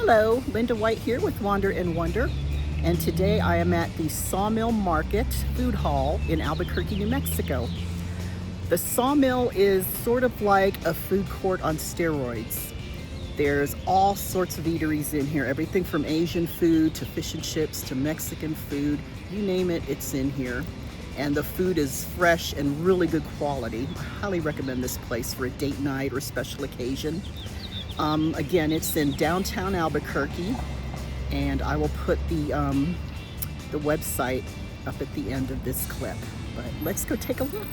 Hello, Linda White here with Wander and Wonder, and today I am at the Sawmill Market food hall in Albuquerque, New Mexico. The Sawmill is sort of like a food court on steroids. There's all sorts of eateries in here, everything from Asian food to fish and chips to Mexican food, you name it, it's in here. And the food is fresh and really good quality. I highly recommend this place for a date night or special occasion. Again, it's in downtown Albuquerque, and I will put the website up at the end of this clip. But let's go take a look.